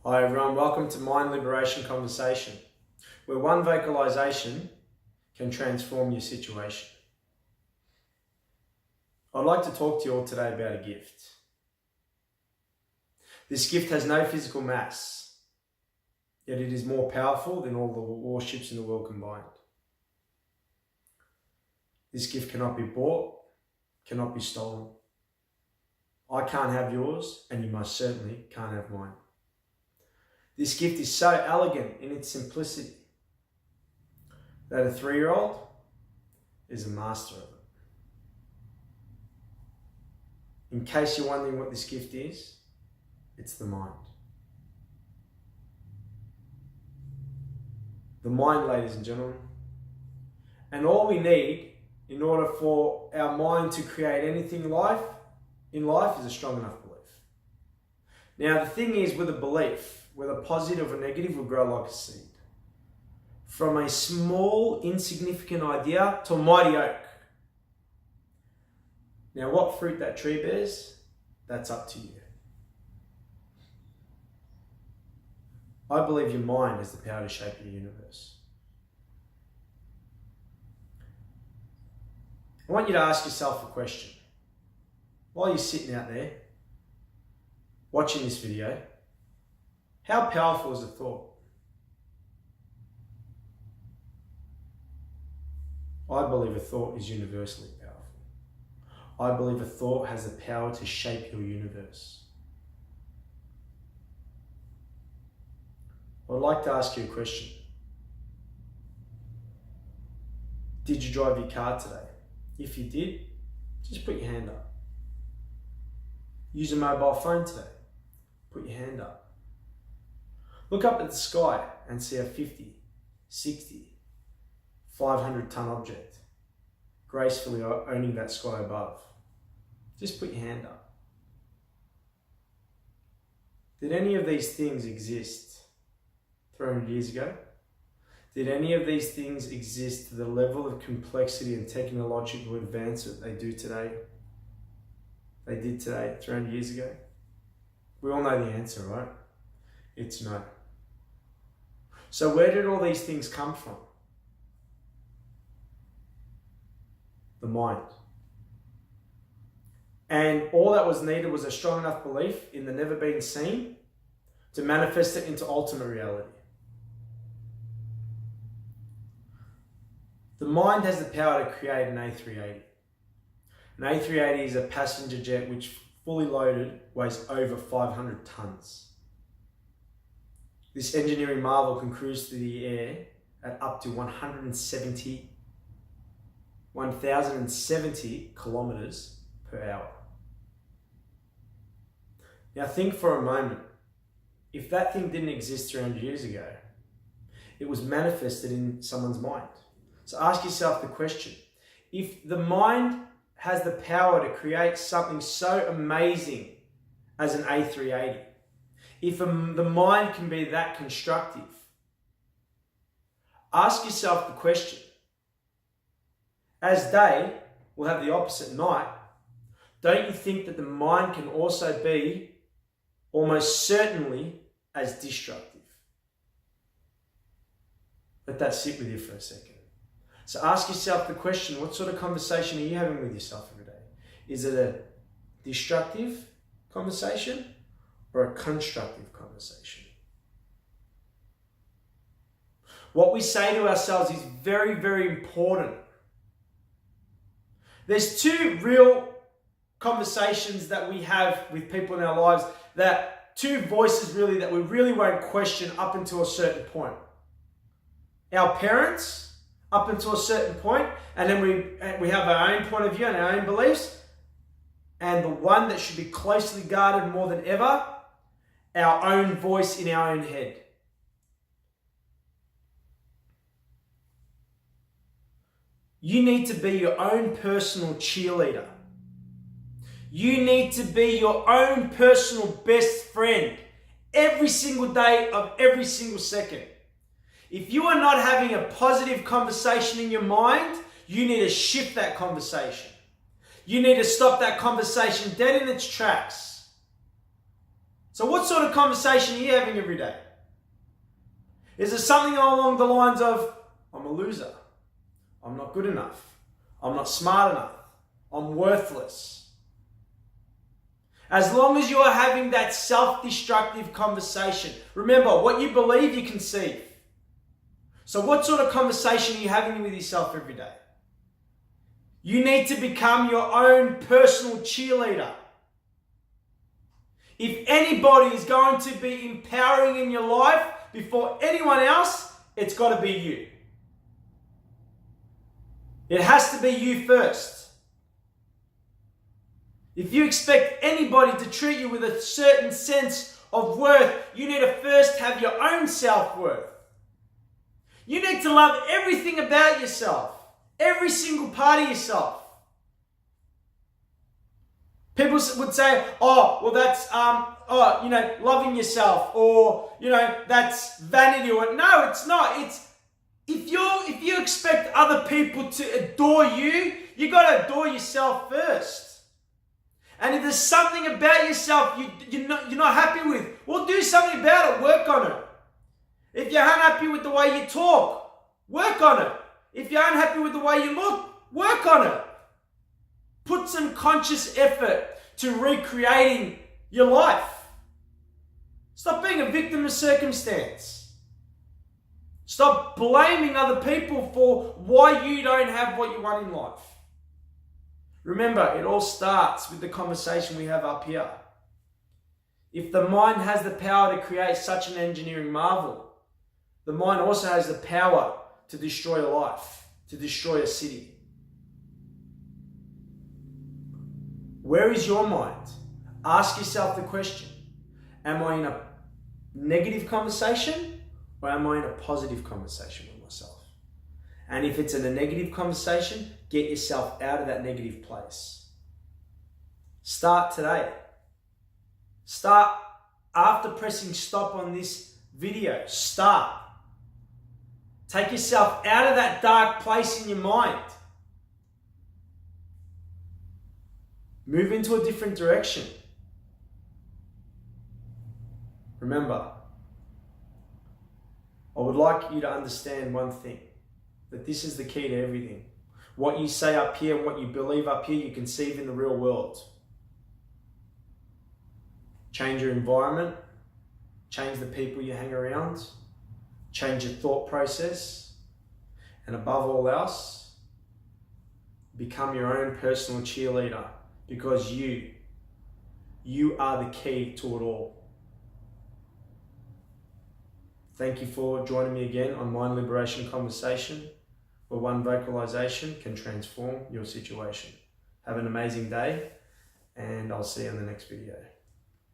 Hi everyone, welcome to Mind Liberation Conversation, where one vocalization can transform your situation. I'd like to talk to you all today about a gift. This gift has no physical mass, yet it is more powerful than all the warships in the world combined. This gift cannot be bought, cannot be stolen. I can't have yours, and you most certainly can't have mine. This gift is so elegant in its simplicity that a 3-year-old is a master of it. In case you're wondering what this gift is, it's the mind. The mind, ladies and gentlemen. And all we need in order for our mind to create anything in life is a strong enough belief. Now, the thing is with a belief, whether positive or negative, will grow like a seed. From a small, insignificant idea to a mighty oak. Now, what fruit that tree bears, that's up to you. I believe your mind has the power to shape your universe. I want you to ask yourself a question. While you're sitting out there, watching this video, how powerful is a thought? I believe a thought is universally powerful. I believe a thought has the power to shape your universe. I'd like to ask you a question. Did you drive your car today? If you did, just put your hand up. Use a mobile phone today? Put your hand up. Look up at the sky and see a 50, 60, 500 ton object gracefully owning that sky above. Just put your hand up. Did any of these things exist 300 years ago? Did any of these things exist to the level of complexity and technological advancement they do today? They did today 300 years ago? We all know the answer, right? It's no. So where did all these things come from? The mind. And all that was needed was a strong enough belief in the never been seen to manifest it into ultimate reality. The mind has the power to create an A380. An A380 is a passenger jet which, fully loaded, weighs over 500 tons. This engineering marvel can cruise through the air at up to 1,070 kilometers per hour. Now think for a moment, if that thing didn't exist 300 years ago, it was manifested in someone's mind. So ask yourself the question, if the mind has the power to create something so amazing as an A380, if the mind can be that constructive, ask yourself the question, as day will have the opposite night, don't you think that the mind can also be almost certainly as destructive? Let that sit with you for a second. So ask yourself the question, what sort of conversation are you having with yourself every day? Is it a destructive conversation or a constructive conversation? What we say to ourselves is very, very important. There's two real conversations that we have with people in our lives, that two voices really that we really won't question up until a certain point. Our parents, up until a certain point, and then we have our own point of view and our own beliefs, and the one that should be closely guarded more than ever, our own voice in our own head. You need to be your own personal cheerleader. You need to be your own personal best friend every single day of every single second. If you are not having a positive conversation in your mind, you need to shift that conversation. You need to stop that conversation dead in its tracks. So what sort of conversation are you having every day? Is it something along the lines of, I'm a loser, I'm not good enough, I'm not smart enough, I'm worthless? As long as you are having that self-destructive conversation, remember, what you believe, you conceive. So what sort of conversation are you having with yourself every day? You need to become your own personal cheerleader. If anybody is going to be empowering in your life before anyone else, it's got to be you. It has to be you first. If you expect anybody to treat you with a certain sense of worth, you need to first have your own self-worth. You need to love everything about yourself, every single part of yourself. People would say, oh, well, that's, loving yourself, or, that's vanity. Or no, it's not. It's, if you expect other people to adore you, you got to adore yourself first. And if there's something about yourself you're not happy with, well, do something about it. Work on it. If you're unhappy with the way you talk, work on it. If you're unhappy with the way you look, work on it. Put some conscious effort to recreating your life. Stop being a victim of circumstance. Stop blaming other people for why you don't have what you want in life. Remember, it all starts with the conversation we have up here. If the mind has the power to create such an engineering marvel, the mind also has the power to destroy a life, to destroy a city. Where is your mind? Ask yourself the question, am I in a negative conversation or am I in a positive conversation with myself? And if it's in a negative conversation, get yourself out of that negative place. Start today. Start after pressing stop on this video. Start. Take yourself out of that dark place in your mind. Move into a different direction. Remember, I would like you to understand one thing, that this is the key to everything. What you say up here and what you believe up here, you conceive in the real world. Change your environment, change the people you hang around, change your thought process, and above all else, become your own personal cheerleader, because you are the key to it all. Thank you for joining me again on Mind Liberation Conversation, where one vocalization can transform your situation. Have an amazing day, and I'll see you in the next video.